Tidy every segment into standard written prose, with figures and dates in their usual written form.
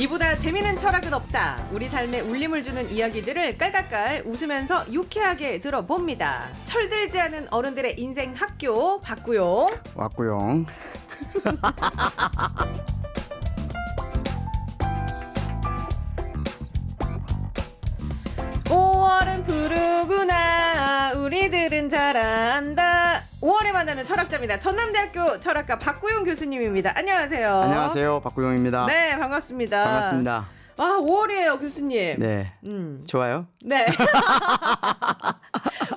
이보다 재미있는 철학은 없다. 우리 삶에 울림을 주는 이야기들을 깔깔깔 웃으면서 유쾌하게 들어봅니다. 철들지 않은 어른들의 인생 학교 박구용 왔구용. 5월은 푸르구나 우리들은 잘한다. 5월에 만나는 철학자입니다. 전남대학교 철학과 박구용 교수님입니다. 안녕하세요. 안녕하세요. 박구용입니다. 네, 반갑습니다. 반갑습니다. 아, 5월이에요, 교수님. 네. 좋아요? 네.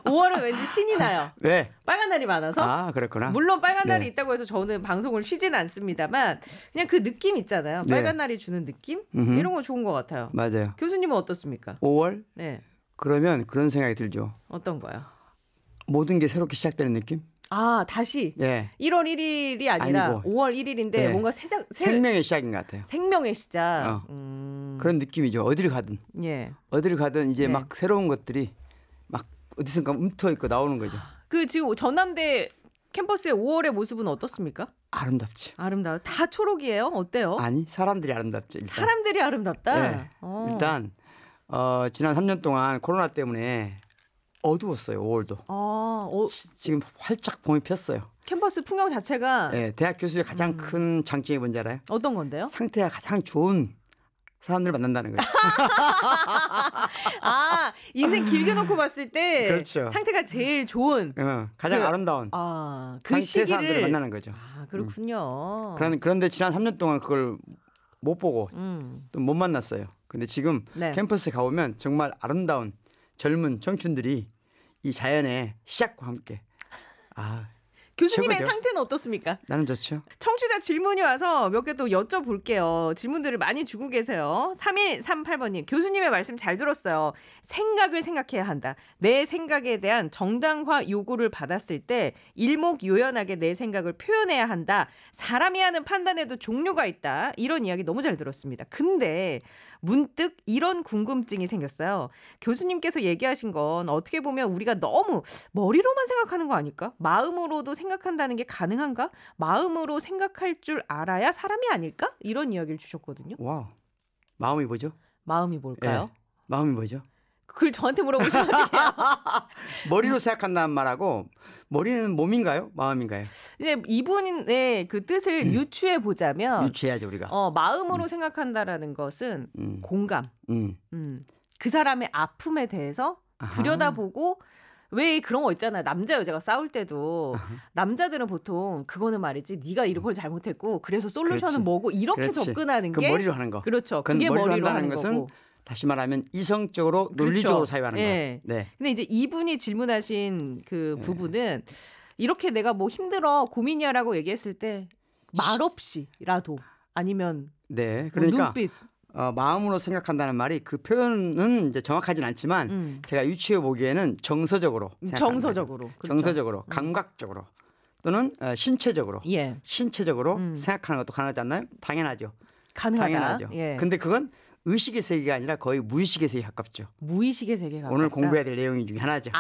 5월은 왠지 신이 나요. 네. 빨간 날이 많아서. 아, 그렇구나. 물론 빨간 날이 네. 있다고 해서 저는 방송을 쉬진 않습니다만 그냥 그 느낌 있잖아요. 네. 빨간 날이 주는 느낌? 음흠. 이런 거 좋은 것 같아요. 맞아요. 교수님은 어떻습니까? 5월? 네. 그러면 그런 생각이 들죠. 어떤 거요? 모든 게 새롭게 시작되는 느낌? 아, 다시. 네. 1월 1일이 아니라 아니고. 5월 1일인데 네. 뭔가 생명의 시작인 것 같아요. 생명의 시작. 그런 느낌이죠. 어디를 가든. 예. 어디를 가든 이제 네. 막 새로운 것들이 막 어디선가 움터 있고 나오는 거죠. 그 지금 전남대 캠퍼스의 5월의 모습은 어떻습니까? 아름답지. 아름다워. 다 초록이에요? 어때요? 아니, 사람들이 아름답죠. 일단. 사람들이 아름답다? 네. 일단 지난 3년 동안 코로나 때문에 어두웠어요. 5월도. 지금 활짝 봄이 폈어요. 캠퍼스 풍경 자체가 네, 대학 교수의 가장 큰 장점이 뭔지 알아요? 어떤 건데요? 상태가 가장 좋은 사람들을 만난다는 거예요. 아, 인생 길게 놓고 봤을 때 그렇죠. 상태가 제일 좋은 가장 그- 아름다운 그 상태 사람들을 시기를 만나는 거죠. 아, 그렇군요. 그런데 지난 3년 동안 그걸 못 보고 또 못 만났어요. 근데 지금 네. 캠퍼스에 가보면 정말 아름다운 젊은 청춘들이 이 자연의 시작과 함께 교수님의 최고죠. 상태는 어떻습니까? 나는 좋죠. 청취자 질문이 와서 몇 개 또 여쭤볼게요. 질문들을 많이 주고 계세요. 3138번님, 교수님의 말씀 잘 들었어요. 생각을 생각해야 한다. 내 생각에 대한 정당화 요구를 받았을 때 일목요연하게 내 생각을 표현해야 한다. 사람이 하는 판단에도 종류가 있다. 이런 이야기 너무 잘 들었습니다. 근데 문득 이런 궁금증이 생겼어요. 교수님께서 얘기하신 건 어떻게 보면 우리가 너무 머리로만 생각하는 거 아닐까? 마음으로도 생각한다는 게 가능한가? 마음으로 생각할 줄 알아야 사람이 아닐까? 이런 이야기를 주셨거든요. 와우. 마음이 뭐죠? 마음이 뭘까요? 네. 마음이 뭐죠? 그걸 저한테 물어보시면 어떡해요? 머리로 생각한다는 말하고 머리는 몸인가요? 마음인가요? 이제 이분의 그 뜻을 유추해 보자면 유추해야죠 우리가. 마음으로 생각한다라는 것은 공감. 그 사람의 아픔에 대해서 들여다보고 왜 그런 거 있잖아요. 남자 여자가 싸울 때도 남자들은 보통 그거는 말이지 네가 이런 걸 잘못했고 그래서 솔루션은 그렇지. 뭐고 이렇게 그렇지. 접근하는 그 게 머리로 하는 거. 그렇죠. 그건 그게 머리로 하는 것은 거고. 다시 말하면 이성적으로 논리적으로 그렇죠. 사유하는 예. 거. 네. 근데 이제 이분이 질문하신 그 부분은 이렇게 내가 뭐 힘들어 고민이야라고 얘기했을 때 말없이라도 아니면 네. 뭐 그러니까 눈빛 마음으로 생각한다는 말이 그 표현은 이제 정확하진 않지만 제가 유추해 보기에는 정서적으로 정서적으로 그렇죠. 정서적으로 감각적으로 또는 신체적으로 예. 신체적으로 생각하는 것도 가능하지 않나요? 당연하죠. 가능하다. 당연하죠. 예. 근데 그건 의식의 세계가 아니라 거의 무의식의 세계에 가깝죠. 무의식의 세계가 오늘 가깝다. 공부해야 될 내용 중에 하나죠.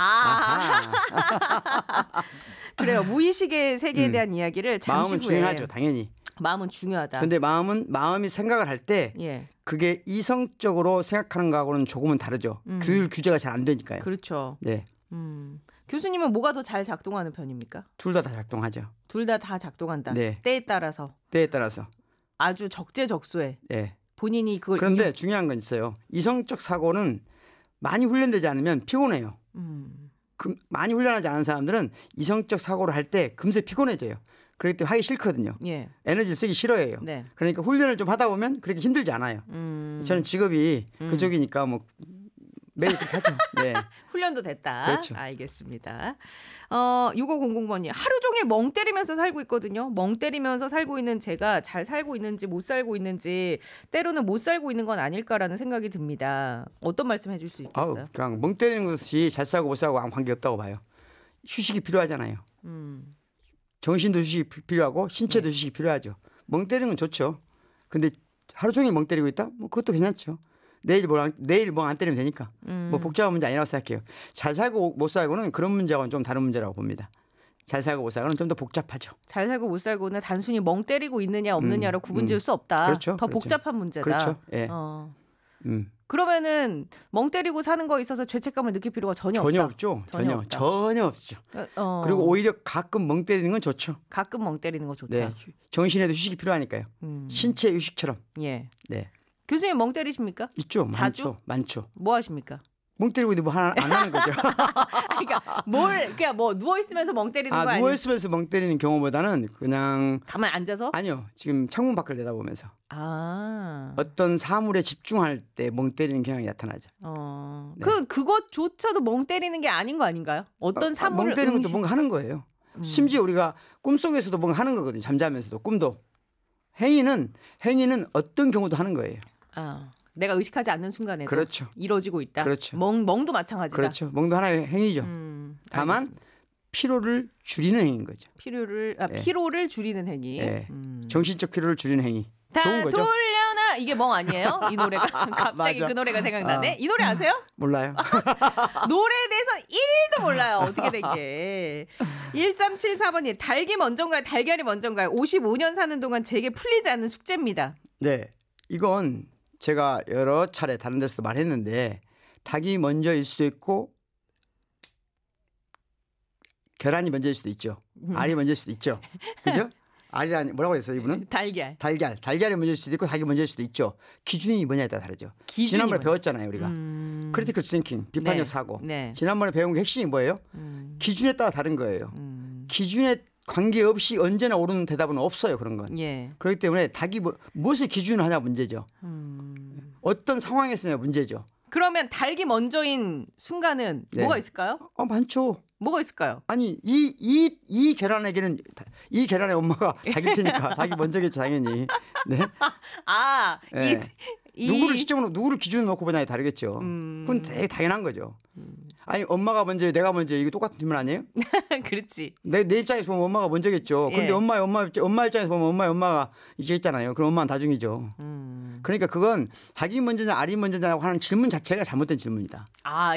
그래요. 무의식의 세계에 대한 이야기를 잠시 마음은 후에. 중요하죠. 당연히. 마음은 중요하다. 근데 마음이 생각을 할 때 예. 그게 이성적으로 생각하는 거하고는 조금은 다르죠. 규율 규제가 잘 안 되니까요. 그렇죠. 네. 교수님은 뭐가 더 잘 작동하는 편입니까? 둘 다 작동하죠. 둘 다 작동한다. 네. 때에 따라서 때에 따라서. 아주 적재적소에 네. 본인이 그걸 그런데 중요한 건 있어요. 이성적 사고는 많이 훈련되지 않으면 피곤해요. 많이 훈련하지 않은 사람들은 이성적 사고를 할 때 금세 피곤해져요. 그렇기 때문에 하기 싫거든요. 예. 에너지를 쓰기 싫어해요. 네. 그러니까 훈련을 좀 하다 보면 그렇게 힘들지 않아요. 저는 직업이 그쪽이니까 뭐 매일 그렇게 하죠. 네. 훈련도 됐다. 그렇죠. 알겠습니다. 6500번님. 하루 종일 멍 때리면서 살고 있거든요. 멍 때리면서 살고 있는 제가 잘 살고 있는지 못 살고 있는지 때로는 못 살고 있는 건 아닐까라는 생각이 듭니다. 어떤 말씀 해줄 수 있겠어요? 그냥 멍 때리는 것이 잘 살고 못 살고 아무 관계없다고 봐요. 휴식이 필요하잖아요. 정신도 휴식이 필요하고 신체도 휴식이 필요하죠. 멍 때리는 건 좋죠. 근데 하루 종일 멍 때리고 있다? 뭐 그것도 괜찮죠. 내일 멍 안 때리면 되니까. 뭐 복잡한 문제 아니라고 생각해요. 잘 살고 못 살고는 그런 문제와는 좀 다른 문제라고 봅니다. 잘 살고 못 살고는 좀 더 복잡하죠. 잘 살고 못 살고는 단순히 멍 때리고 있느냐 없느냐로 구분지을 수 없다. 그렇죠. 더 그렇죠. 복잡한 문제다. 그렇죠. 예. 그러면은 멍 때리고 사는 거에 있어서 죄책감을 느낄 필요가 전혀 없다. 없죠. 전혀 없죠. 그리고 오히려 가끔 멍 때리는 건 좋죠. 가끔 멍 때리는 거 좋다. 네. 정신에도 휴식이 필요하니까요. 신체 휴식처럼. 예. 네. 교수님 멍 때리십니까? 있죠. 자주? 많죠. 뭐 하십니까? 멍 때리고 있는데 뭐 하나 안 하는 거죠. 그러니까 뭐 누워 있으면서 멍 때리는 거 아니에요? 누워 있으면서 멍 때리는 경우보다는 그냥 가만 앉아서? 아니요. 지금 창문 밖을 내다보면서 어떤 사물에 집중할 때 멍 때리는 경향이 나타나죠. 네. 그것조차도 멍 때리는 게 아닌 거 아닌가요? 어떤 사물을 멍 때리는 것도 뭔가 하는 거예요. 심지어 우리가 꿈속에서도 뭔가 하는 거거든요. 잠자면서도 꿈도. 행위는 어떤 경우도 하는 거예요. 내가 의식하지 않는 순간에도 그렇죠. 이루어지고 있다. 그렇죠. 멍도 마찬가지다. 그렇죠. 멍도 하나의 행위죠. 다만 알겠습니다. 피로를 줄이는 행위인 거죠. 피로를 줄이는 행위. 네. 정신적 피로를 줄이는 행위. 좋은 거죠. 돌려나 이게 멍 아니에요? 이 노래가 갑자기 맞아. 그 노래가 생각나네. 이 노래 아세요? 몰라요. 노래에 대해서 1도 몰라요. 어떻게 된 게. 1374번님 닭이 먼저인가요? 달걀이 먼저인가요? 55년 사는 동안 제게 풀리지 않는 숙제입니다. 네. 이건 제가 여러 차례 다른 데서도 말했는데 닭이 먼저일 수도 있고 계란이 먼저일 수도 있죠. 알이 먼저일 수도 있죠. 그죠? 알이라니 뭐라고 했어요 이분은? 달걀이 먼저일 수도 있고 닭이 먼저일 수도 있죠. 기준이 뭐냐에 따라 다르죠. 지난번에 배웠잖아요 우리가. 크리티컬 싱킹, 비판적 사고. 지난번에 배운 게 핵심이 뭐예요? 기준에 따라 다른 거예요. 기준에 관계없이 언제나 옳은 대답은 없어요. 그런 건. 그렇기 때문에 닭이 무엇을 기준으로 하냐 문제죠. 어떤 상황에서냐 문제죠. 그러면 닭이 먼저인 순간은 뭐가 있을까요? 많죠. 뭐가 있을까요? 아니 이 계란에게는 이 계란의 엄마가 닭일 테니까 닭이 먼저겠죠 당연히. 네. 누구를 시점으로 누구를 기준으로 놓고 보냐에 다르겠죠. 그건 되게 당연한 거죠. 아니 엄마가 먼저 내가 먼저 이거 똑같은 질문 아니에요? 그렇지. 내 입장에서 보면 엄마가 먼저겠죠. 근데 엄마 입장에서 보면 엄마가 이게 있잖아요. 그럼 엄마는 다중이죠. 그러니까 그건 닭이 먼저냐 알이 먼저냐고 하는 질문 자체가 잘못된 질문이다.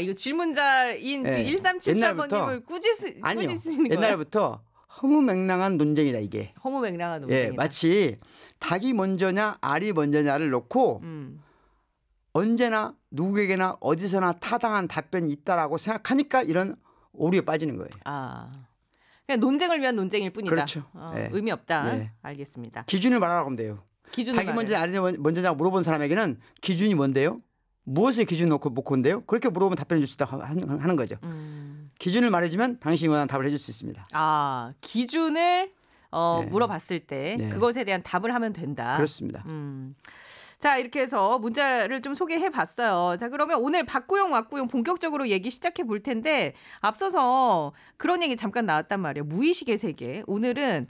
이거 질문자인 1374번님을 꾸짖으시는 거예요? 옛날부터 허무맹랑한 논쟁이다 이게. 허무맹랑한 논쟁이다. 마치 닭이 먼저냐 알이 먼저냐를 놓고 언제나 누구에게나 어디서나 타당한 답변이 있다라고 생각하니까 이런 오류에 빠지는 거예요. 그냥 논쟁을 위한 논쟁일 뿐이다. 그렇죠. 의미 없다. 알겠습니다. 기준을 말하라고 하면 돼요. 닭이 먼저냐 알이 먼저냐 물어본 사람에게는 기준이 뭔데요? 무엇을 기준 놓고 본데요? 그렇게 물어보면 답변해 줄 수 있다 하는 거죠. 기준을 말해주면 당신이 원하는 답을 해줄 수 있습니다. 기준을 물어봤을 때 그것에 대한 답을 하면 된다. 그렇습니다. 자, 이렇게 해서 문자를 좀 소개해 봤어요. 자, 그러면 오늘 박구용, 왁구용 본격적으로 얘기 시작해 볼 텐데 앞서서 그런 얘기 잠깐 나왔단 말이에요. 무의식의 세계. 오늘은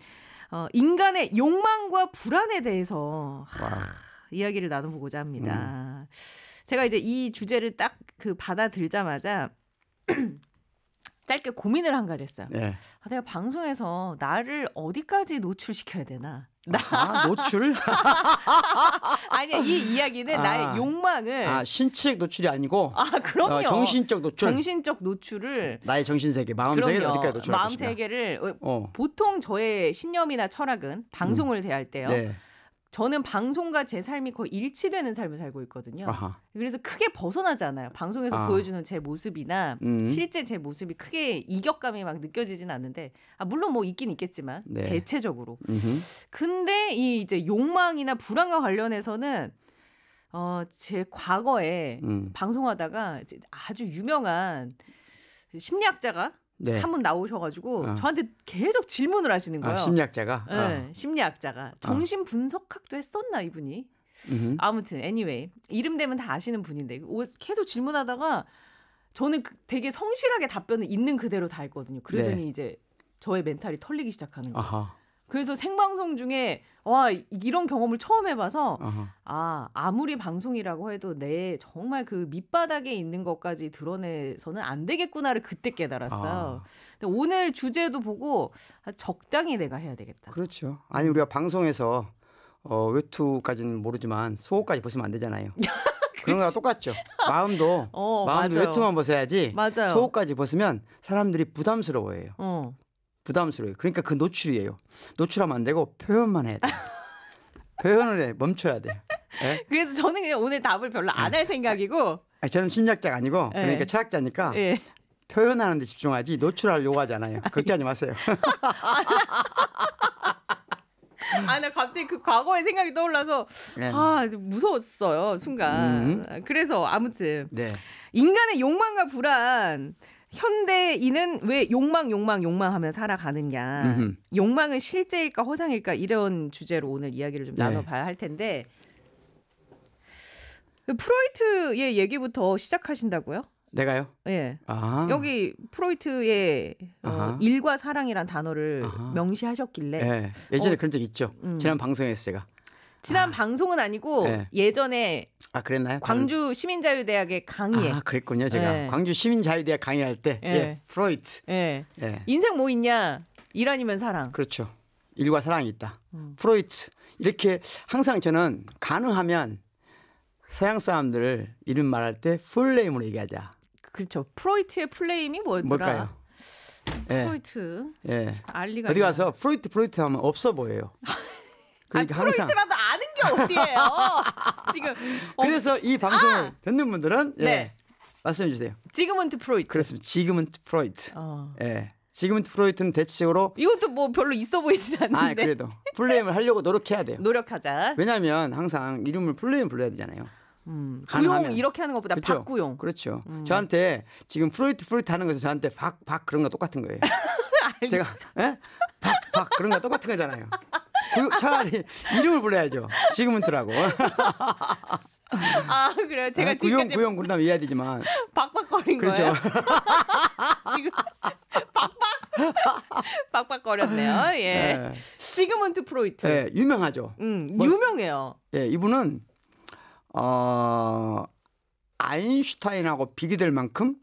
인간의 욕망과 불안에 대해서 이야기를 나눠보고자 합니다. 제가 이제 이 주제를 딱 받아들자마자 짧게 고민을 한 가지 했어요. 내가 방송에서 나를 어디까지 노출시켜야 되나? 노출? 아니야, 이 이야기는 나의 욕망을 신체적 노출이 아니고 그럼요. 정신적 노출. 정신적 노출을 나의 정신세계, 마음세계를 어디까지 노출할 것인가. 마음세계를 보통 저의 신념이나 철학은 방송을 대할 때요. 저는 방송과 제 삶이 거의 일치되는 삶을 살고 있거든요. 그래서 크게 벗어나지 않아요. 방송에서 보여주는 제 모습이나 실제 제 모습이 크게 이격감이 막 느껴지진 않는데 물론 뭐 있긴 있겠지만 대체적으로. 근데 이 이제 욕망이나 불안과 관련해서는 제 과거에 방송하다가 이제 아주 유명한 심리학자가 한 분 나오셔가지고 저한테 계속 질문을 하시는 거예요. 심리학자가? 네, 심리학자가. 정신 분석학도 했었나 이분이? 아무튼 anyway 이름 되면 다 아시는 분인데 계속 질문하다가 저는 되게 성실하게 답변을 있는 그대로 다 했거든요. 그러더니 이제 저의 멘탈이 털리기 시작하는 거예요. 그래서 생방송 중에 이런 경험을 처음 해봐서 아무리 방송이라고 해도 내 정말 그 밑바닥에 있는 것까지 드러내서는 안 되겠구나를 그때 깨달았어요. 근데 오늘 주제도 보고 적당히 내가 해야 되겠다. 그렇죠. 아니 우리가 방송에서 외투까지는 모르지만 속옷까지 벗으면 안 되잖아요. 그런 거랑 똑같죠. 마음도 맞아요. 외투만 벗어야지 맞아요. 속옷까지 벗으면 사람들이 부담스러워해요. 부담스러워요. 그러니까 그 노출이에요. 노출하면 안 되고 표현만 해야 돼. 표현을 해. 멈춰야 돼. 네? 그래서 저는 그냥 오늘 답을 별로 안 할 생각이고. 저는 심리학자가 아니고 그러니까 철학자니까 표현하는 데 집중하지 노출할 요구하지 않아요. 걱정하지 마세요. 나 갑자기 그 과거의 생각이 떠올라서 무서웠어요 순간. 그래서 아무튼 인간의 욕망과 불안. 현대인은 왜 욕망하며 살아가느냐. 욕망은 실제일까 허상일까 이런 주제로 오늘 이야기를 좀 나눠봐야 할 텐데 프로이트의 얘기부터 시작하신다고요? 내가요? 예. 여기 프로이트의 일과 사랑이란 단어를 명시하셨길래 예전에 그런 적 있죠. 지난 방송에서 제가. 지난 방송은 아니고 예전에 그랬나요? 광주 시민자유대학의 강의에. 그랬군요. 제가 광주 시민자유대학 강의할 때 프로이트. 인생 뭐 있냐? 일 아니면 사랑. 그렇죠. 일과 사랑이 있다. 프로이트. 이렇게 항상 저는 가능하면 서양 사람들 이름 말할 때 풀네임으로 얘기하자. 그렇죠. 프로이트의 풀네임이 뭘까요? 프로이트. 알리가 어디 가서 프로이트 하면 없어 보여요. 그러니까 프로이트라도 아는 게 어디예요? 지금. 그래서 이 방송을 듣는 분들은 말씀해 주세요. 지그문트 프로이트. 그렇습니다. 지그문트 프로이트. 지그문트 프로이트는 대체적으로 이것도 뭐 별로 있어 보이진 않는데. 그래도 풀네임을 하려고 노력해야 돼요. 노력하자. 왜냐하면 항상 이름을 풀네임 불러야 되잖아요. 구용 이렇게 하는 것보다 그렇죠? 박구용. 그렇죠. 저한테 지금 프로이트 하는 것은 저한테 박 그런 거 똑같은 거예요. 제가 박 그런 거 똑같은 거잖아요. 차라리 이름을 불러야죠. 지그문트라고. 그래요? 제가 지금까지 구용 그런다면 이해해야 되지만 박박거린 그렇죠. 거예요? 지금 박박거렸네요. 지그문트 프로이트. 유명하죠. 유명해요. 이분은 아인슈타인하고 비교될 만큼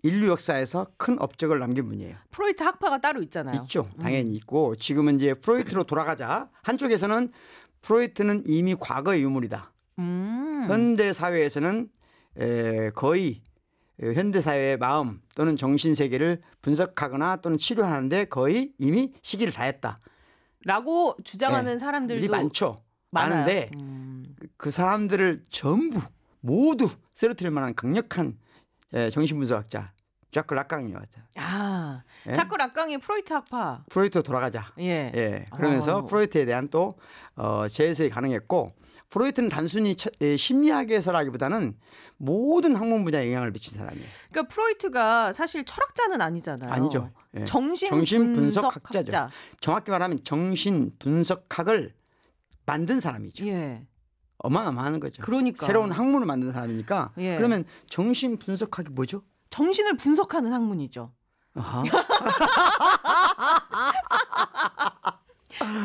인류 역사에서 큰 업적을 남긴 분이에요. 프로이트 학파가 따로 있잖아요. 있죠. 당연히 있고 지금은 이제 프로이트로 돌아가자. 한쪽에서는 프로이트는 이미 과거의 유물이다. 현대 사회에서는 거의 현대 사회의 마음 또는 정신 세계를 분석하거나 또는 치료하는데 거의 이미 시기를 다했다. 라고 주장하는 사람들도 많죠. 많아요. 많은데 그 사람들을 전부 모두 쓰러뜨릴 만한 강력한 정신분석학자 자크 락강이요. 자크 락강이 프로이트 학파. 프로이트로 돌아가자. 그러면서 프로이트에 대한 또 재해석이 가능했고 프로이트는 단순히 심리학에서라기보다는 모든 학문 분야에 영향을 미친 사람이에요. 그러니까 프로이트가 사실 철학자는 아니잖아요. 아니죠. 정신분석학자. 정확히 말하면 정신분석학을 만든 사람이죠. 어마어마한 거죠. 그러니까. 새로운 학문을 만든 사람이니까. 그러면 정신분석학이 뭐죠? 정신을 분석하는 학문이죠.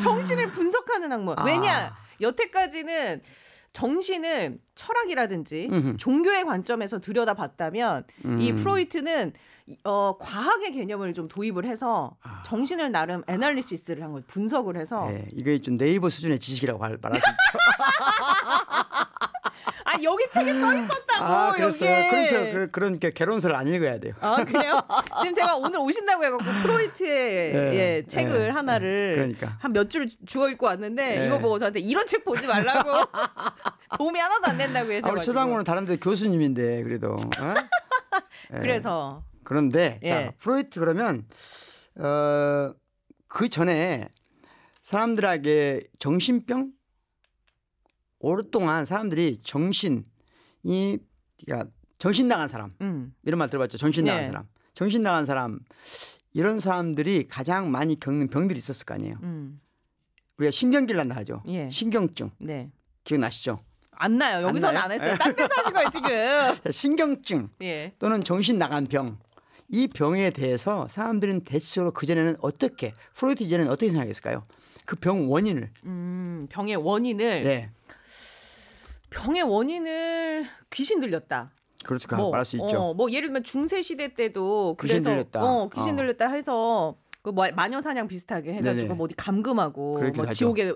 정신을 분석하는 학문. 왜냐? 여태까지는 정신을 철학이라든지 종교의 관점에서 들여다봤다면 이 프로이트는 과학의 개념을 좀 도입을 해서 정신을 나름 애널리시스를 한 거예요. 분석을 해서. 이게 좀 네이버 수준의 지식이라고 말할 수 있죠. 여기 책에 써 있었다고. 그랬어요. 그래서 그런 개론서를 안 읽어야 돼요. 그래요? 지금 제가 오늘 오신다고 해갖고 프로이트의 책을 하나를 한 몇 줄 주워 읽고 왔는데 이거 보고 저한테 이런 책 보지 말라고 도움이 하나도 안 된다고 해서. 우리 최당구는 다른데 교수님인데 그래도. 그래서. 그런데 자, 프로이트 그러면 그 전에 사람들에게 정신병 오랫동안 사람들이 정신 나간 사람 이런 말 들어봤죠. 정신 나간 사람, 정신 나간 사람 이런 사람들이 가장 많이 겪는 병들이 있었을 거 아니에요. 우리가 신경질 난다 하죠. 신경증 기억나시죠? 안 나요. 여기서는 안 했어요. 딴 데서 하신 거예요 지금. 신경증 또는 정신 나간 병. 이 병에 대해서 사람들은 대체적으로 그전에는 프로이트 이전에는 어떻게 생각했을까요? 그 병 원인을. 병의 원인을. 병의 원인을 귀신 들렸다. 그렇죠. 말할 수 있죠. 예를 들면 중세 시대 때도 귀신 들렸다. 귀신 들렸다 해서 마녀 사냥 비슷하게 해가지고 어디 감금하고 지옥에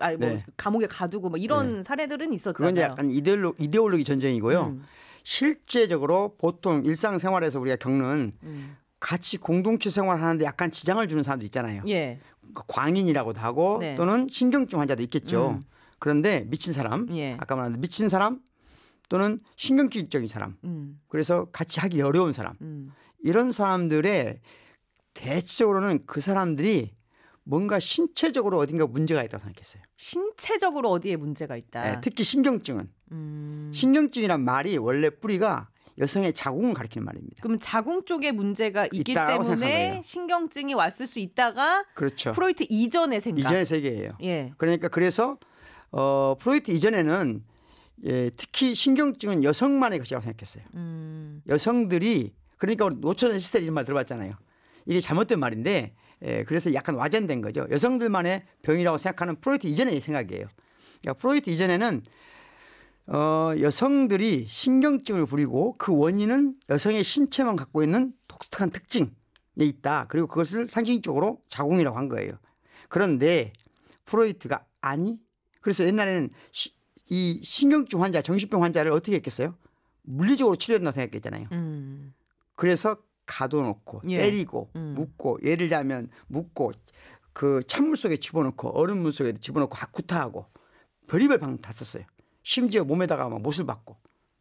감옥에 가두고 이런 사례들은 있었잖아요. 그건 약간 이데올로기 전쟁이고요. 실제적으로 보통 일상생활에서 우리가 겪는 같이 공동체 생활하는데 약간 지장을 주는 사람도 있잖아요. 예. 광인이라고도 하고 네. 또는 신경증 환자도 있겠죠. 그런데 미친 사람, 예. 아까 말한 미친 사람 또는 신경질적인 사람, 그래서 같이 하기 어려운 사람, 이런 사람들의 대체적으로는 그 사람들이 뭔가 신체적으로 어딘가 문제가 있다고 생각했어요. 신체적으로 어디에 문제가 있다. 네, 특히 신경증은. 신경증이란 말이 원래 뿌리가 여성의 자궁을 가리키는 말입니다. 그럼 자궁 쪽에 문제가 있기 있다고 생각한 때문에 거예요. 신경증이 왔을 수 있다가 그렇죠. 프로이트 이전의 생각. 이전의 세계예요. 예. 그러니까 그래서 프로이트 이전에는 특히 신경증은 여성만의 것이라고 생각했어요. 여성들이 그러니까 노처전 히스테리 이런 말 들어봤잖아요. 이게 잘못된 말인데 그래서 약간 와전된 거죠. 여성들만의 병이라고 생각하는 프로이트 이전의 생각이에요. 그러니까 프로이트 이전에는 여성들이 신경증을 부리고 그 원인은 여성의 신체만 갖고 있는 독특한 특징에 있다. 그리고 그것을 상징적으로 자궁이라고 한 거예요. 그런데 프로이트가 아니. 그래서 옛날에는 이 신경증 환자, 정신병 환자를 어떻게 했겠어요? 물리적으로 치료한다고 생각했잖아요. 그래서 가둬놓고 예. 때리고 묶고 예를 들면 묶고 그 찬물 속에 집어넣고 얼음물 속에 집어넣고 구타하고 별의별 방법 다 썼어요. 심지어 몸에다가 막 못을 박고.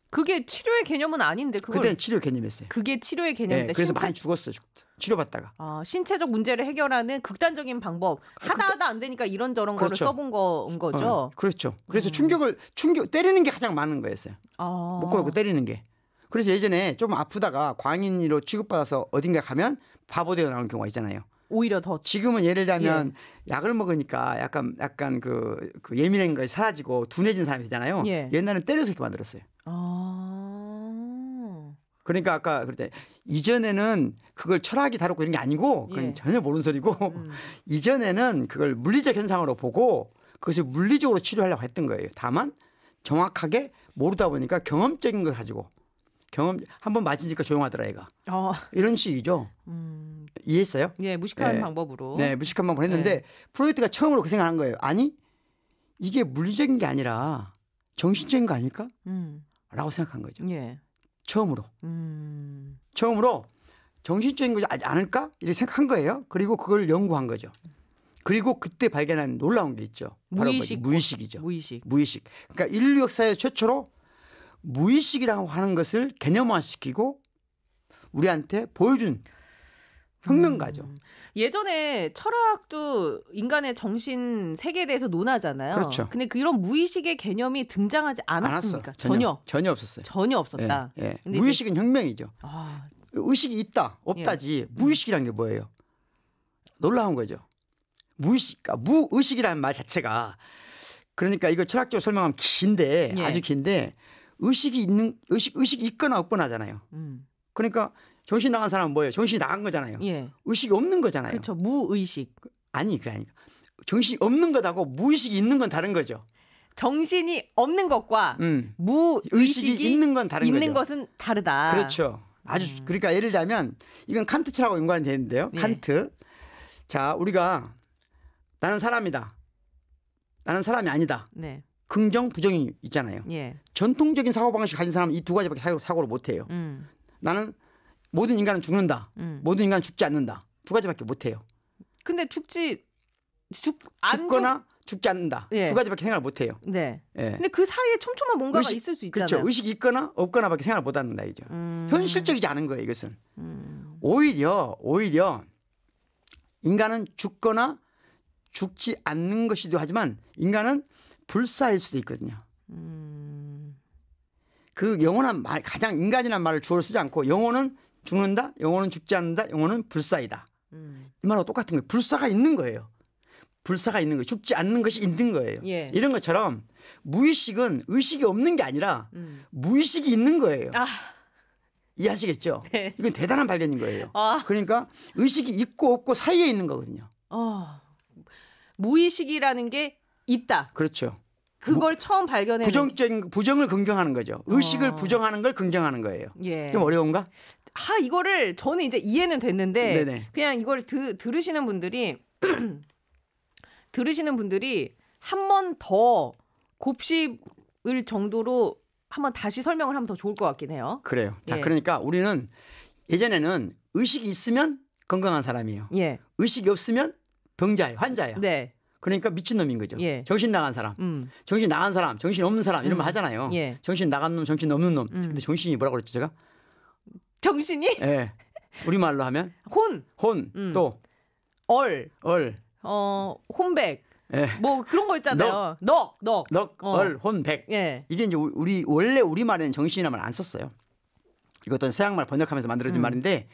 그게 치료의 개념은 아닌데 그걸 그때는 치료 개념이었어요. 그게 치료의 개념인데. 그래서 많이 죽었어요. 치료받다가. 신체적 문제를 해결하는 극단적인 방법. 하다 안 되니까 이런저런 그렇죠. 거를 써본 건 거죠. 그렇죠. 그래서 충격 때리는 게 가장 많은 거였어요. 묶어놓고 때리는 게. 그래서 예전에 좀 아프다가 광인으로 취급받아서 어딘가 가면 바보 되어 나오는 경우가 있잖아요. 오히려 더. 지금은 예를 들면 약을 먹으니까 약간 그 예민한 것이 사라지고 둔해진 사람이 되잖아요. 예. 옛날에는 때려서 이렇게 만들었어요. 그러니까 아까 그랬대 이전에는 그걸 철학이 다뤘고 이런 게 아니고 그건 전혀 모르는 소리고 이전에는 그걸 물리적 현상으로 보고 그것을 물리적으로 치료하려고 했던 거예요. 다만 정확하게 모르다 보니까 경험적인 걸 가지고 한번 맞으니까 조용하더라 얘가. 이런 식이죠. 이해했어요? 예, 무식한 방법으로. 네, 무식한 방법으로 했는데 프로이트가 처음으로 그 생각한 거예요. 아니 이게 물리적인 게 아니라 정신적인 거 아닐까? 라고 생각한 거죠. 예. 처음으로 정신적인 거지 않을까? 이렇게 생각한 거예요. 그리고 그걸 연구한 거죠. 그리고 그때 발견한 놀라운 게 있죠. 바로 무의식이죠. 무의식. 그러니까 인류 역사에서 최초로 무의식이라고 하는 것을 개념화시키고 우리한테 보여준 혁명가죠. 예전에 철학도 인간의 정신 세계에 대해서 논하잖아요. 그렇죠. 근데 그런 무의식의 개념이 등장하지 않았습니까? 전혀 없었어요. 전혀 없었다. 예. 무의식은 혁명이죠. 의식이 있다, 없다지. 무의식이란 게 뭐예요? 놀라운 거죠. 무의식이라는 말 자체가 그러니까 이거 철학적으로 설명하면 긴데 아주 긴데 의식이 있거나 없거나 하잖아요. 그러니까 정신 나간 사람은 뭐예요? 정신이 나간 거잖아요. 예. 의식이 없는 거잖아요. 그렇죠. 무의식. 아니 그러니까 정신이 없는 것하고 무의식이 있는 건 다른 거죠. 정신이 없는 것과 무의식이 있는 건 다른 거죠. 있는 것은 다르다. 그렇죠. 아주 그러니까 예를 들자면 이건 칸트 철학하고 연관이 되는데요. 칸트. 자, 우리가 나는 사람이다. 나는 사람이 아니다. 네. 긍정, 부정이 있잖아요. 예. 전통적인 사고방식 가진 사람은 이 두 가지밖에 사고를 못해요. 나는 모든 인간은 죽는다. 모든 인간은 죽지 않는다. 두 가지밖에 못해요. 근데 죽거나 죽지 않는다. 두 가지밖에 생각을 못해요. 네. 예. 근데 그 사이에 촘촘한 뭔가가 있을 수 있잖아요. 그렇죠. 의식이 있거나 없거나밖에 생각을 못한다 이죠. 현실적이지 않은 거예요. 이것은. 오히려 인간은 죽거나 죽지 않는 것이기도 하지만 인간은 불사일 수도 있거든요. 그 영원한 말, 가장 인간이라는 말을 주어로 쓰지 않고 영혼은 죽는다, 영혼은 죽지 않는다, 영혼은 불사이다. 이 말하고 똑같은 거예요. 불사가 있는 거예요. 불사가 있는 거예요. 죽지 않는 것이 있는 거예요. 예. 이런 것처럼 무의식은 의식이 없는 게 아니라 무의식이 있는 거예요. 이해하시겠죠? 네. 이건 대단한 발견인 거예요. 그러니까 의식이 있고 없고 사이에 있는 거거든요. 무의식이라는 게 있다. 그렇죠. 그걸 처음 발견해. 부정을 긍정하는 거죠. 의식을 부정하는 걸 긍정하는 거예요. 예. 좀 어려운가? 이거를 저는 이제 이해는 됐는데 네네. 그냥 이걸 들으시는 분들이 한 번 더 곱씹을 정도로 한번 다시 설명을 하면 더 좋을 것 같긴 해요. 그래요. 자, 예. 그러니까 우리는 예전에는 의식이 있으면 건강한 사람이에요. 예. 의식이 없으면 병자예요. 환자예요. 네. 그러니까 미친놈인 거죠. 예. 정신 나간 사람. 정신 나간 사람, 정신 없는 사람 이런 말 하잖아요. 예. 정신 나간 놈, 정신 없는 놈. 근데 정신이 뭐라고 그랬죠 제가? 정신이? 예. 우리말로 하면 혼. 또 얼. 혼백. 예. 뭐 그런 거 있잖아요. 넉. 혼, 백. 예. 이게 이제 원래 우리말에는 정신이라는 말 안 썼어요. 이것도 서양말 번역하면서 만들어진 말인데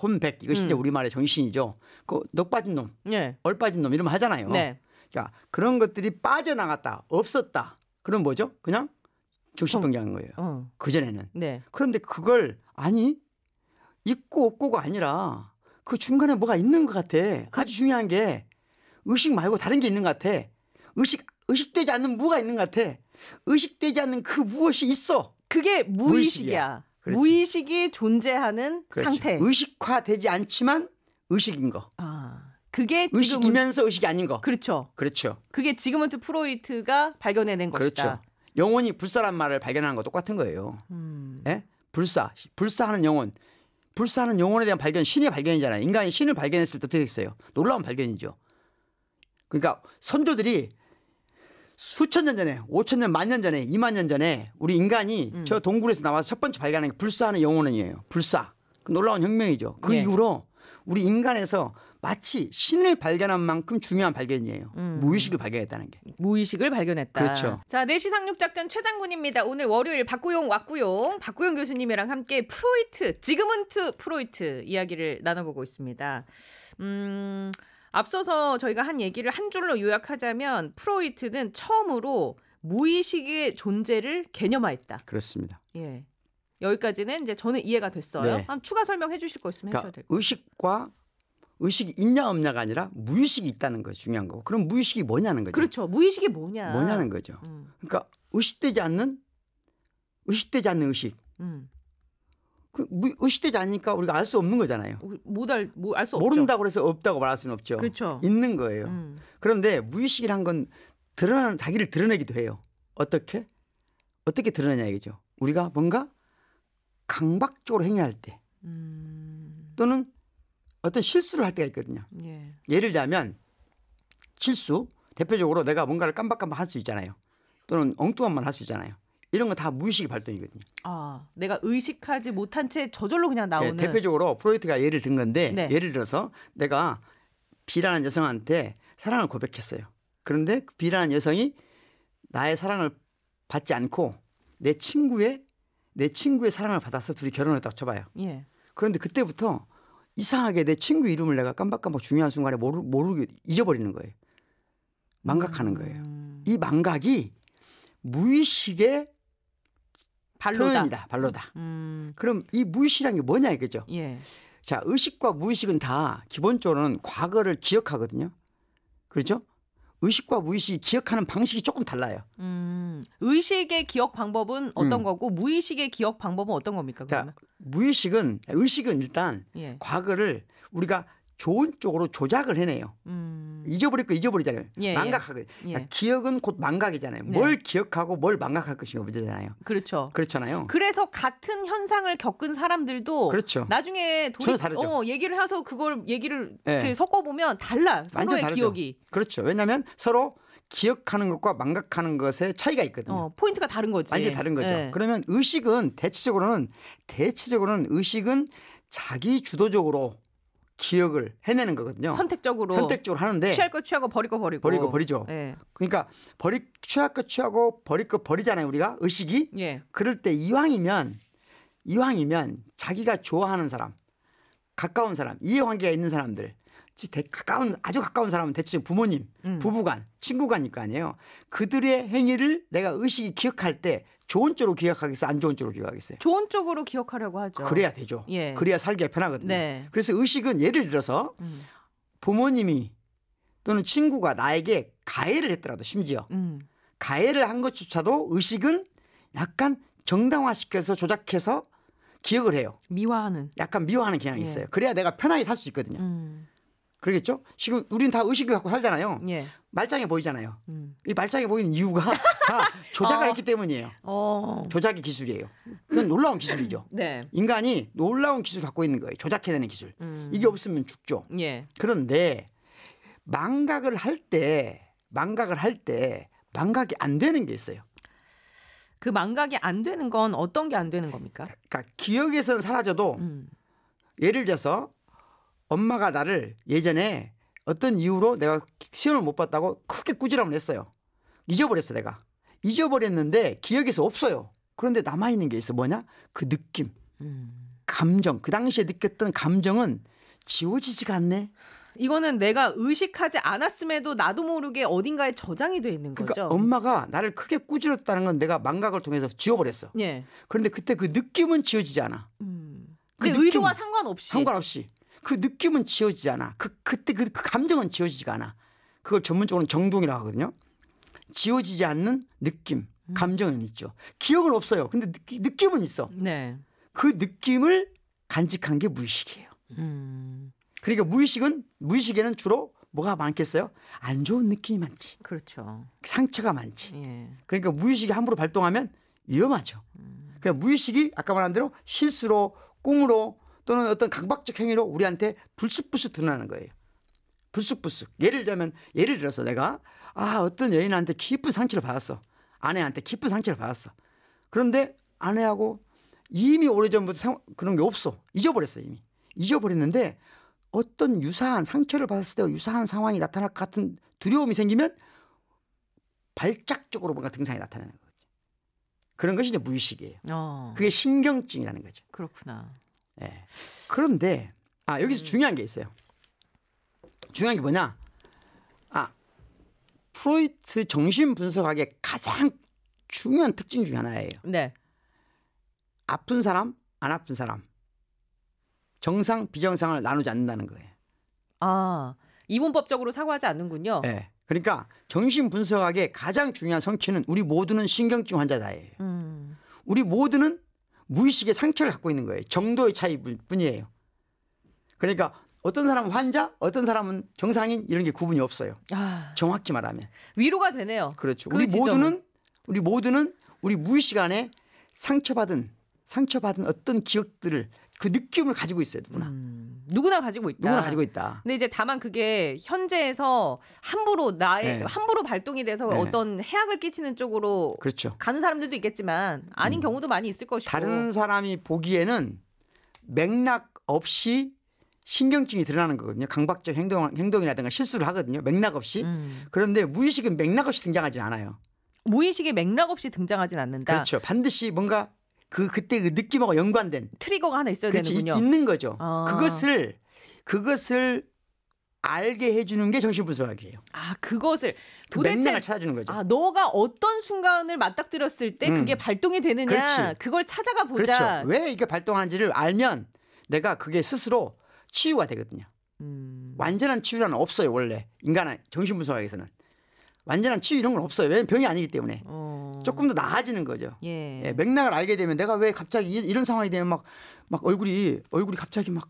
혼, 백 이것이 이제 우리말의 정신이죠. 넉 빠진 놈, 예. 얼 빠진 놈 이러면 하잖아요. 네. 자, 그런 것들이 빠져나갔다, 없었다. 그럼 뭐죠? 그냥 정신병자인 거예요. 그전에는. 네. 그런데 그걸 있고 없고가 아니라 그 중간에 뭐가 있는 것 같아. 아주 중요한 게 의식 말고 다른 게 있는 것 같아. 의식되지 않는 무가 있는 것 같아. 의식되지 않는 그 무엇이 있어. 그게 무의식이야. 그렇지. 무의식이 존재하는 그렇지. 상태. 의식화되지 않지만 의식인 거. 그게 지금 의식이면서 의식이 아닌 거. 그렇죠. 그게 지그문트 프로이트가 발견해낸 것이다. 그렇죠. 영혼이 불사란 말을 발견하는 거 똑같은 거예요. 예? 불사하는 영혼. 불사하는 영혼에 대한 발견, 신의 발견이잖아요. 인간이 신을 발견했을 때 어떻게 됐어요? 놀라운 발견이죠. 그러니까 선조들이 수천 년 전에, 5천 년, 만 년 전에, 2만 년 전에 우리 인간이 저 동굴에서 나와서 첫 번째 발견한 게 불사하는 영혼이에요. 불사. 그 놀라운 혁명이죠. 그 이후로 우리 인간에서 마치 신을 발견한 만큼 중요한 발견이에요. 무의식을 발견했다는 게. 무의식을 발견했다. 그렇죠. 자, 4시 상륙작전 최장군입니다. 오늘 월요일 박구용 교수님이랑 함께 지그문트 프로이트 이야기를 나눠보고 있습니다. 앞서서 저희가 한 얘기를 한 줄로 요약하자면 프로이트는 처음으로 무의식의 존재를 개념화했다. 그렇습니다. 예. 여기까지는 이제 저는 이해가 됐어요. 네. 한 추가 설명해 주실 거 있으면 해주셔도 될 것 같아요. 의식이 있냐 없냐가 아니라 무의식이 있다는 거죠. 중요한 거고. 그럼 무의식이 뭐냐는 거죠. 그렇죠. 무의식이 뭐냐는 거죠. 그러니까 의식되지 않는 의식. 의식되지 않으니까 우리가 알 수 없는 거잖아요. 알 수 없죠. 모른다고 해서 없다고 말할 수는 없죠. 그렇죠. 있는 거예요. 그런데 무의식이란 건 자기를 드러내기도 해요. 어떻게 드러내냐 이거죠. 우리가 뭔가 강박적으로 행위할 때 또는 어떤 실수를 할 때가 있거든요. 예. 예를 들자면 실수, 대표적으로 내가 뭔가를 깜박깜박 할 수 있잖아요. 또는 엉뚱한 말 할 수 있잖아요. 이런 건 다 무의식의 발동이거든요. 내가 의식하지 못한 채 저절로 그냥 나오는. 네, 대표적으로 프로이트가 예를 든 건데 네. 예를 들어서 내가 B라는 여성한테 사랑을 고백했어요. 그런데 그 B라는 여성이 나의 사랑을 받지 않고 내 친구의 사랑을 받아서 둘이 결혼했다고 쳐봐요. 예. 그런데 그때부터 이상하게 내 친구 이름을 내가 깜박깜박 중요한 순간에 모르게 잊어버리는 거예요. 망각하는 거예요. 이 망각이 무의식의 발로다. 그럼 이 무의식이라는 게 뭐냐 이거죠. 예. 자, 의식과 무의식은 다 기본적으로는 과거를 기억하거든요. 그렇죠? 의식과 무의식이 기억하는 방식이 조금 달라요. 의식의 기억 방법은 어떤 거고 무의식의 기억 방법은 어떤 겁니까? 그러면? 자, 의식은 일단 과거를 우리가 좋은 쪽으로 조작을 해내요. 잊어버릴 거 잊어버리잖아요. 망각하거든요. 예. 기억은 곧 망각이잖아요. 네. 뭘 기억하고 뭘 망각할 것인가 문제잖아요. 그렇잖아요. 그래서 같은 현상을 겪은 사람들도 그렇죠. 나중에 전혀 다르죠. 얘기를 해서 얘기를 이렇게 섞어보면 달라. 완전 서로의 다르죠. 기억이. 그렇죠. 왜냐하면 서로 기억하는 것과 망각하는 것에 차이가 있거든요. 포인트가 다른 거지. 완전히 다른 거죠. 예. 그러면 의식은 대체적으로는 의식은 자기 주도적으로 기억을 해내는 거거든요. 선택적으로 하는데 취할 거 취하고 버릴 거 버리죠. 예. 그러니까 취할 거 취하고 버릴 거 버리잖아요. 우리가 의식이. 예. 그럴 때 이왕이면 자기가 좋아하는 사람, 가까운 사람, 이해관계가 있는 사람들, 아주 가까운 사람은 대체 부모님, 부부간, 친구간일 거 아니에요. 그들의 행위를 내가 의식이 기억할 때 좋은 쪽으로 기억하겠어요? 안 좋은 쪽으로 기억하겠어요? 좋은 쪽으로 기억하려고 하죠. 그래야 되죠. 예. 그래야 살기가 편하거든요. 네. 그래서 의식은 예를 들어서 부모님이 또는 친구가 나에게 가해를 했더라도 심지어 가해를 한 것조차도 의식은 약간 정당화시켜서 조작해서 기억을 해요. 약간 미화하는 경향이 있어요. 그래야 내가 편하게 살 수 있거든요. 그러겠죠? 지금 우리는 다 의식을 갖고 살잖아요. 예. 말짱해 보이잖아요. 이 말짱해 보이는 이유가 다 조작을 했기 때문이에요. 조작의 기술이에요. 그건 놀라운 기술이죠. 네. 인간이 놀라운 기술을 갖고 있는 거예요. 조작해내는 기술. 이게 없으면 죽죠. 예. 그런데 망각을 할 때 망각이 안 되는 게 있어요. 그 망각이 안 되는 건 어떤 게 안 되는 겁니까? 그러니까 기억에서는 사라져도 예를 들어서 엄마가 나를 예전에 어떤 이유로 내가 시험을 못 봤다고 크게 꾸지람을 했어요. 잊어버렸어 내가. 잊어버렸는데 기억에서 없어요. 그런데 남아있는 게 있어. 뭐냐? 그 느낌, 감정. 그 당시에 느꼈던 감정은 지워지지가 않네. 이거는 내가 의식하지 않았음에도 나도 모르게 어딘가에 저장이 돼 있는 거죠. 그러니까 엄마가 나를 크게 꾸짖었다는 건 내가 망각을 통해서 지워버렸어. 예. 그런데 그때 그 느낌은 지워지지 않아. 그 의도와 상관없이. 그 느낌은 지워지지 않아. 그때 그 감정은 지워지지가 않아. 그걸 전문적으로는 정동이라고 하거든요. 지워지지 않는 느낌, 감정은 있죠. 기억은 없어요. 근데 느낌은 있어. 네. 그 느낌을 간직하는 게 무의식이에요. 그러니까 무의식에는 주로 뭐가 많겠어요? 안 좋은 느낌이 많지. 그렇죠. 상처가 많지. 예. 그러니까 무의식이 함부로 발동하면 위험하죠. 그러니까 무의식이 아까 말한 대로 실수로, 꿈으로 또는 어떤 강박적 행위로 우리한테 불쑥불쑥 드러나는 거예요. 불쑥불쑥. 예를 들어서 내가 어떤 여인한테 깊은 상처를 받았어. 아내한테 깊은 상처를 받았어. 그런데 아내하고 이미 오래전부터 그런 게 없어. 잊어버렸어 이미. 잊어버렸는데 어떤 유사한 상처를 받았을 때 유사한 상황이 나타날 것 같은 두려움이 생기면 발작적으로 뭔가 증상이 나타나는 거죠. 그런 것이 이제 무의식이에요. 그게 신경증이라는 거죠. 그렇구나. 네. 그런데 여기서 중요한 게 있어요. 중요한 게 뭐냐? 프로이트 정신분석학의 가장 중요한 특징 중에 하나예요. 네. 아픈 사람, 안 아픈 사람, 정상, 비정상을 나누지 않는다는 거예요. 이분법적으로 사고하지 않는군요. 네. 그러니까 정신분석학의 가장 중요한 성취는 우리 모두는 신경증 환자다예요. 우리 모두는 무의식의 상처를 갖고 있는 거예요. 정도의 차이뿐이에요. 그러니까 어떤 사람은 환자, 어떤 사람은 정상인 이런 게 구분이 없어요. 정확히 말하면. 위로가 되네요. 그렇죠. 우리 모두는 우리 무의식 안에 상처받은 어떤 기억들을 그 느낌을 가지고 있어요. 누구나 가지고 있다. 근데 이제 다만 그게 현재에서 함부로 발동이 돼서 어떤 해악을 끼치는 쪽으로 그렇죠. 가는 사람들도 있겠지만 아닌 경우도 많이 있을 것이고. 다른 사람이 보기에는 맥락 없이 신경증이 드러나는 거거든요. 강박적 행동이라든가 실수를 하거든요. 맥락 없이. 그런데 무의식은 맥락 없이 등장하지 않아요. 무의식이 맥락 없이 등장하진 않는다. 그렇죠. 반드시 뭔가 그때 그 느낌하고 연관된 트리거가 하나 있어야 되는군요. 있는 거죠. 그것을 알게 해주는 게 정신분석학이에요. 그것을 도대체 맥락을 찾아주는 거죠. 너가 어떤 순간을 맞닥뜨렸을 때 그게 발동이 되느냐, 그렇지. 그걸 찾아가 보자. 그렇죠. 왜 이게 발동하는지를 알면 내가 그게 스스로 치유가 되거든요. 완전한 치유는 없어요. 원래 인간의 정신분석학에서는 완전한 치유 이런 건 없어요. 왜냐하면 병이 아니기 때문에 조금 더 나아지는 거죠. 예. 맥락을 알게 되면 내가 왜 갑자기 이런 상황이 되면 막 얼굴이 갑자기 막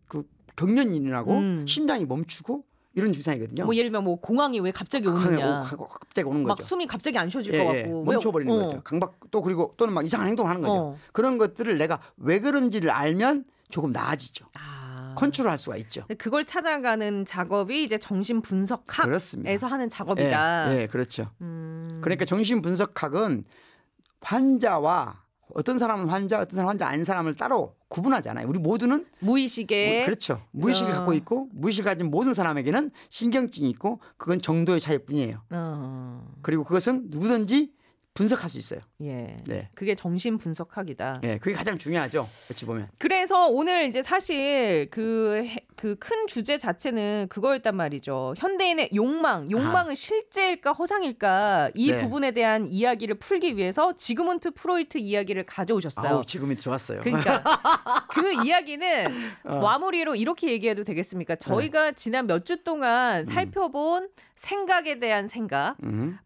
그 경련이 일어나고 심장이 멈추고 이런 증상이거든요. 예를 들면 공황이 왜 갑자기 오느냐. 갑자기 오는 거죠. 막 숨이 갑자기 안 쉬어질 것 같고. 멈춰버리는 거죠. 강박 또는 막 이상한 행동을 하는 거죠. 그런 것들을 내가 왜 그런지를 알면 조금 나아지죠. 컨트롤할 수가 있죠. 그걸 찾아가는 작업이 이제 정신분석학에서 그렇습니다. 하는 작업이다. 네, 그렇죠. 그러니까 정신분석학은 환자와 어떤 사람은 환자, 어떤 사람은 환자 아닌 사람을 따로 구분하잖아요. 우리 모두는 무의식에 그렇죠. 무의식을 갖고 있고 무의식을 가진 모든 사람에게는 신경증이 있고 그건 정도의 차이뿐이에요. 그리고 그것은 누구든지 분석할 수 있어요. 예. 네. 그게 정신분석학이다. 예, 그게 가장 중요하죠. 어찌 보면. 그래서 오늘 이제 사실 그 큰 주제 자체는 그거였단 말이죠. 현대인의 욕망은 실제일까 허상일까 이 부분에 대한 이야기를 풀기 위해서 지그문트 프로이트 이야기를 가져오셨어요. 지그문트 좋았어요. 그러니까 그 이야기는 마무리로 이렇게 얘기해도 되겠습니까? 저희가 지난 몇 주 동안 살펴본 생각에 대한 생각,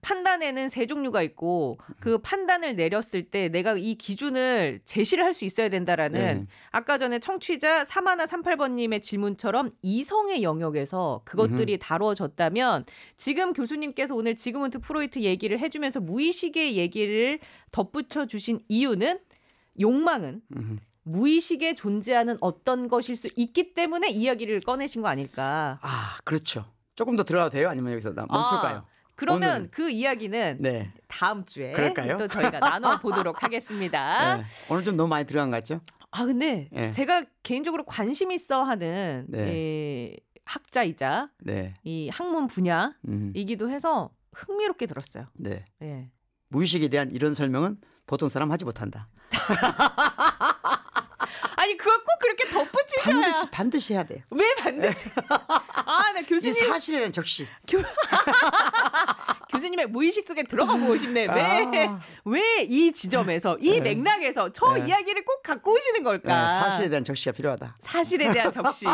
판단에는 세 종류가 있고 그 판단을 내렸을 때 내가 이 기준을 제시를 할 수 있어야 된다라는 네. 아까 전에 청취자 3138번님의 질문처럼 이성의 영역에서 그것들이 다루어졌다면 지금 교수님께서 오늘 지그문트 프로이트 얘기를 해주면서 무의식의 얘기를 덧붙여 주신 이유는 욕망은 무의식에 존재하는 어떤 것일 수 있기 때문에 이야기를 꺼내신 거 아닐까. 아, 그렇죠. 조금 더 들어가도 돼요? 아니면 여기서 멈출까요? 그러면 오늘은. 그 이야기는 네. 다음 주에 그럴까요? 또 저희가 나눠보도록 하겠습니다. 네. 오늘 좀 너무 많이 들어간 것 같죠? 아 근데 네. 제가 개인적으로 관심 있어 하는 네. 이 학자이자 네. 이 학문 분야이기도 해서 흥미롭게 들었어요. 네. 예. 무의식에 대한 이런 설명은 보통 사람 하지 못한다. 아니 그걸 꼭 그렇게 덧붙이셔야 반드시 해야 돼요. 왜 반드시? 아, 나 이 교수님 사실에 대한 적시. 교수님의 무의식 속에 들어가 보고 싶네. 아. 왜 이 지점에서 이 네. 맥락에서 저 네. 이야기를 꼭 갖고 오시는 네, 걸까? 사실에 대한 적시가 필요하다. 사실에 대한 적시.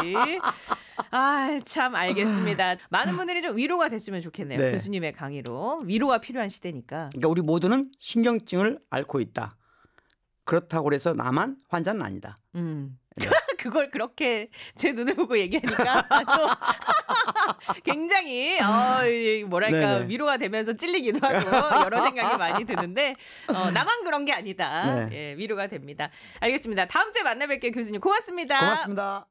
아, 참 알겠습니다. 많은 분들이 좀 위로가 됐으면 좋겠네요. 네. 교수님의 강의로. 위로가 필요한 시대니까. 그러니까 우리 모두는 신경증을 앓고 있다. 그렇다고 해서 나만 환자는 아니다. 네. 그걸 그렇게 제 눈을 보고 얘기하니까 또 굉장히 뭐랄까 네네. 위로가 되면서 찔리기도 하고 여러 생각이 많이 드는데 나만 그런 게 아니다. 네. 예, 위로가 됩니다. 알겠습니다. 다음 주에 만나 뵐게요, 교수님. 고맙습니다. 고맙습니다.